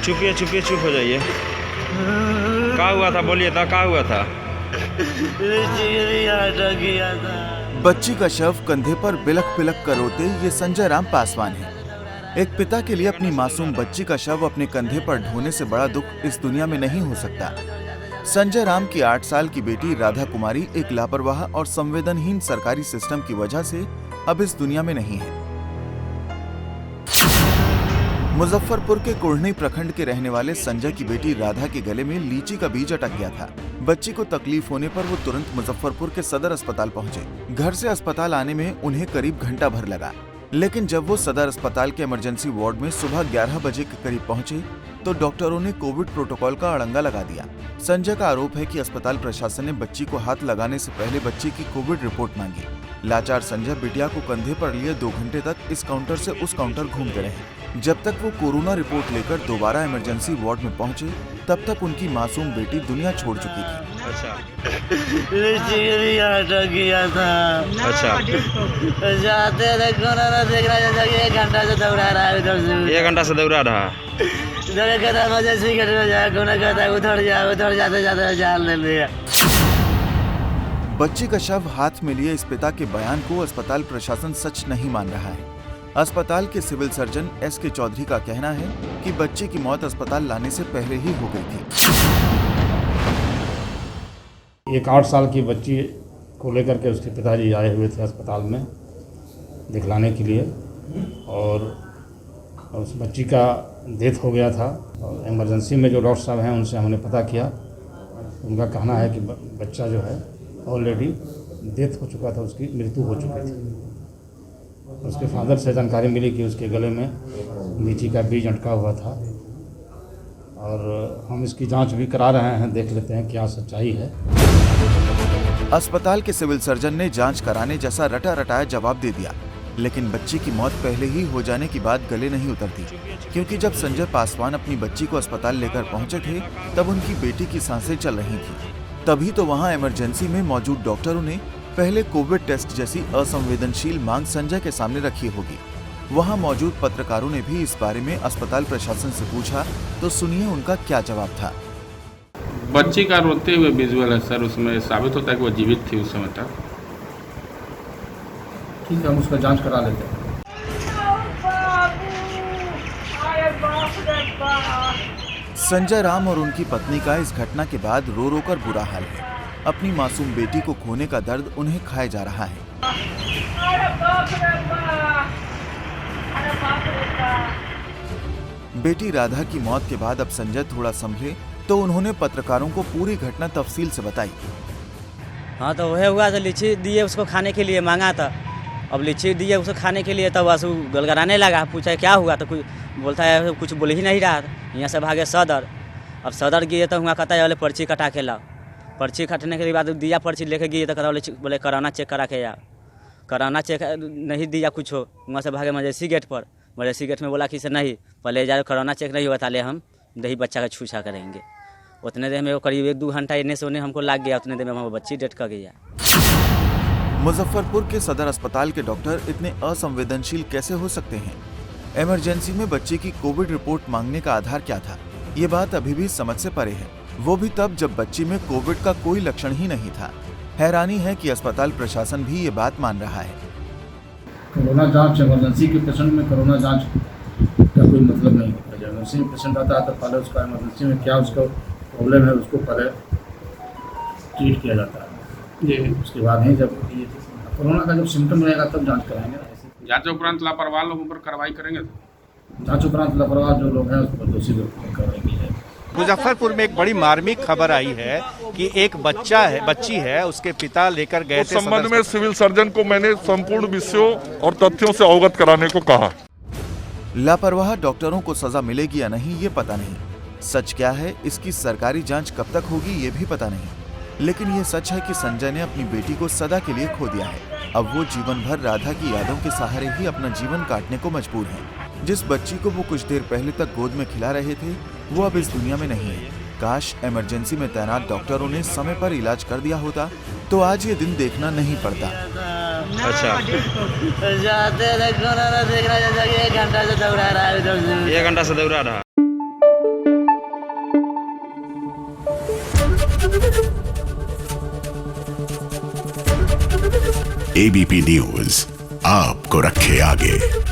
चुपिए चुपिए, चुप हो जाइए। क्या हुआ था, बोलिए था, क्या हुआ था? बच्ची का शव कंधे पर बिलख बिलख कर रोते ये संजय राम पासवान है। एक पिता के लिए अपनी मासूम बच्ची का शव अपने कंधे पर ढोने से बड़ा दुख इस दुनिया में नहीं हो सकता। संजय राम की 8 साल की बेटी राधा कुमारी एक लापरवाह और संवेदनहीन सरकारी सिस्टम की वजह से अब इस दुनिया में नहीं है। मुजफ्फरपुर के कुढ़नी प्रखंड के रहने वाले संजय की बेटी राधा के गले में लीची का बीज अटक गया था। बच्ची को तकलीफ होने पर वो तुरंत मुजफ्फरपुर के सदर अस्पताल पहुंचे। घर से अस्पताल आने में उन्हें करीब घंटा भर लगा, लेकिन जब वो सदर अस्पताल के इमरजेंसी वार्ड में सुबह 11 बजे के करीब पहुंचे तो डॉक्टरों ने कोविड प्रोटोकॉल का अड़ंगा लगा दिया। संजय का आरोप है कि अस्पताल प्रशासन ने बच्ची को हाथ लगाने से पहले बच्ची की कोविड रिपोर्ट मांगी। लाचार संजय बिटिया को कंधे पर लिए 2 घंटे तक इस काउंटर से उस काउंटर घूमते रहे। जब तक वो कोरोना रिपोर्ट लेकर दोबारा इमरजेंसी वार्ड में पहुंचे, तब तक उनकी मासूम बेटी दुनिया छोड़ चुकी थी। अच्छा किया था। अच्छा, जाते थे कोरोना देखना जैसा कि 1 घंटा से दौड़ा रहा है उधर से। 1 घंटा से दौड़ा रहा। जगह कहता इमरजेंसी गेट में जाए, कोना कहता उधर जाते जाते जान ले लिया। बच्ची का शव हाथ में लिए इस पिता के बयान को अस्पताल प्रशासन सच नहीं मान रहा है। अस्पताल के सिविल सर्जन S.K. चौधरी का कहना है कि बच्ची की मौत अस्पताल लाने से पहले ही हो गई थी। एक 8 साल की बच्ची को लेकर के उसके पिताजी आए हुए थे अस्पताल में दिखलाने के लिए, और उस बच्ची का डेथ हो गया था। और इमरजेंसी में जो डॉक्टर साहब हैं उनसे हमने पता किया, उनका कहना है कि बच्चा जो है ऑलरेडी डेथ हो चुका था, उसकी मृत्यु हो चुकी थी। उसके फादर से जानकारी मिली कि उसके गले में लीची का बीज अटका हुआ था, और हम इसकी जांच भी करा रहे हैं, देख लेते हैं क्या सच्चाई है। अस्पताल के सिविल सर्जन ने जांच कराने जैसा रटा रटाया जवाब दे दिया, लेकिन बच्ची की मौत पहले ही हो जाने की बात गले नहीं उतरती, क्योंकि जब संजय पासवान अपनी बच्ची को अस्पताल लेकर पहुंचे थे तब उनकी बेटी की सांसें चल रही थी। तभी तो वहां इमरजेंसी में मौजूद डॉक्टरों ने पहले कोविड टेस्ट जैसी असंवेदनशील मांग संजय के सामने रखी होगी। वहां मौजूद पत्रकारों ने भी इस बारे में अस्पताल प्रशासन से पूछा, तो सुनिए उनका क्या जवाब था। बच्ची का रोते हुए विजुअल है सर, उसमें साबित होता है कि वो जीवित थी उस समय तक। ठीक है, हम उसका जांच करा लेते हैं। संजय राम और उनकी पत्नी का इस घटना के बाद रो रो कर बुरा हाल है। अपनी मासूम बेटी को खोने का दर्द उन्हें खाए जा रहा है। बेटी राधा की मौत के बाद अब संजय थोड़ा संभले तो उन्होंने पत्रकारों को पूरी घटना तफसील से बताई। हाँ, तो वह हुआ तो लीची दिए उसको खाने के लिए, मांगा था। अब लीची दिए उसको खाने के लिए, तब बस गलगलाने लगा। पूछा क्या हुआ, तो कुछ बोलता है, कुछ बोल ही नहीं रहा था। यहाँ से भागे सदर। अब सदर गए तो वहाँ कहता है वाले पर्ची कटा के लाओ। पर्ची कटने के बाद दिया, पर्ची लेके गए तो कहता बोले कोरोना चेक करा के आओ। कोरोना चेक नहीं दिया कुछ हो। वहाँ से भागे इमरजेंसी गेट पर। इमरजेंसी गेट में बोला कि से नहीं, पहले जाए कोरोना चेक नहीं हुआ, ताले हम दही बच्चा का छूछा करेंगे। उतने देर में वो करीब 1-2 घंटा इन्हें से उन्हें हमको लग गया। उतने देर में हमारी बच्ची डेथ कर गया। मुजफ्फरपुर के सदर अस्पताल के डॉक्टर इतने असंवेदनशील कैसे हो सकते हैं? इमरजेंसी में बच्ची की कोविड रिपोर्ट मांगने का आधार क्या था? ये बात अभी भी समझ से परे है, वो भी तब जब बच्ची में कोविड का कोई लक्षण ही नहीं था। हैरानी है कि अस्पताल प्रशासन भी ये बात मान रहा है। कोरोना जांच, इमरजेंसी के पेशेंट में कोरोना जांच का कोई मतलब नहीं होता। जब इमरजेंसी में पेशेंट आता है तो पहले उसका इमरजेंसी में क्या उसका प्रॉब्लम है उसको पहले ट्रीट किया जाता है। ये उसके बाद ही जब ये कोरोना का जब सिम्टम रहेगा तब जांच कराएंगे। जांच उपरांत लापरवाह लोगों पर कार्रवाई करेंगे। जांच उपरांत लापरवाह जो लोग हैं उस पर दोषी लोग पर कार्रवाई की जाएगी। मुजफ्फरपुर में एक बड़ी मार्मिक खबर आई है कि एक बच्ची है, उसके पिता लेकर गए थे। संबंध में सिविल सर्जन को मैंने संपूर्ण विषयों और तथ्यों से अवगत कराने को कहा। लापरवाह डॉक्टरों को सजा मिलेगी या नहीं ये पता नहीं। सच क्या है, इसकी सरकारी जांच कब तक होगी ये भी पता नहीं। लेकिन ये सच है कि संजय ने अपनी बेटी को सदा के लिए खो दिया है। अब वो जीवन भर राधा की यादों के सहारे ही अपना जीवन काटने को मजबूर हैं। जिस बच्ची को वो कुछ देर पहले तक गोद में खिला रहे थे वो अब इस दुनिया में नहीं है। काश इमरजेंसी में तैनात डॉक्टरों ने समय पर इलाज कर दिया होता तो आज ये दिन देखना नहीं पड़ता। अच्छा, जाते थे कोरोना देखना जैसा कि 1 घंटा से दौड़ा रहा है उधर से। 1 घंटा से दौड़ा रहा। एबीपी न्यूज आपको रखे आगे।